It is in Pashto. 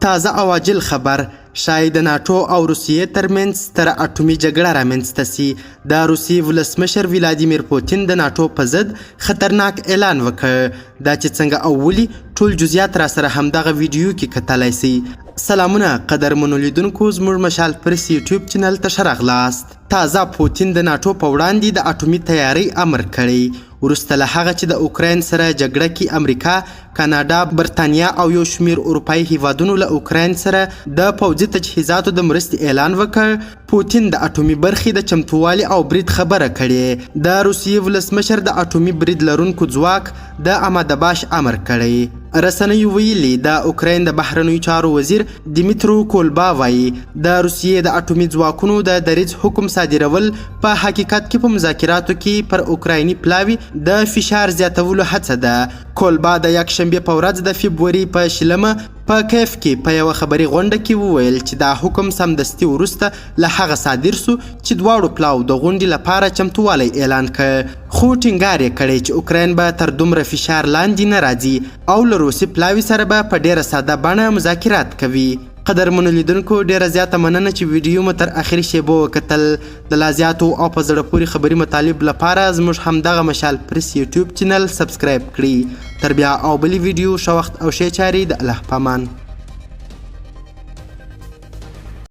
تازه او عاجل خبر شاید د ناټو او روسیې ترمنځ ستره اټومي جګړه رامنځته سي. د روسیې ولسمشر ولادیمیر پوتین د ناټو په ضد خطرناک اعلان وکړ. دا چې څنګه او ولي ټول جزئیات را سره همدغه ویډیو کې کتلای سي. سلامونه قدرمنو لیدونکو، زموږ مشال پرس یوټیوب چینل ته ښه راغلاست. تازه پوتین د ناټو په وړاندې د اټومي تیاري امر کړی وروسته له هغه چې د اوکراین سره جګړه کې امریکا، کاناډا، برطانیا او یو شمیر اروپایي هیوادونو له اوکراین سره د پوځي تجهیزاتو د مرستې اعلان وکړ. پوتین د اټومي برخې د چمتووالي او برید خبره کړې. د روسیې ولسمشر د اټومي برید لرونکو ځواک د آماده باش امر کړی. رسنیو ویلي د اوکراین د بهرنیو چارو وزیر دیمیترو کولبا وایي د روسیې د اټومي ځواکونو د دریځ حکم صادرول په حقیقت کې په مذاکراتو کې پر اوکرایني پلاوي د فشار زیاتولو هڅه ده. کولبا د یکشنبې په ورځ د فبروري په 20 په کیف کې په یوه خبري غونډه کې وویل چې دا حکم سمدستي وروسته له هغه صادر سو چې دواړو پلاو د غونډې لپاره چمتووالی اعلان کړ. خو ټینګار یې کړی چې اوکراین به تر دومره فشار لاندې نه راځي او له روسي پلاوي سره به په ډیره ساده بڼه مذاکرات کوي. قدرمنو لیدونکو، ډیره زیاته مننه چې ویډیو مو تر اخري شیبو وکتل. د لا زیاتو او په زړه پورې خبري مطالب لپاره زموږ همدغه مشال پرس یوټیوب چینل سبسکرایب کړئ. تر بیا او بلې ویډیو ښه وخت او ښې چارې د الله په امان.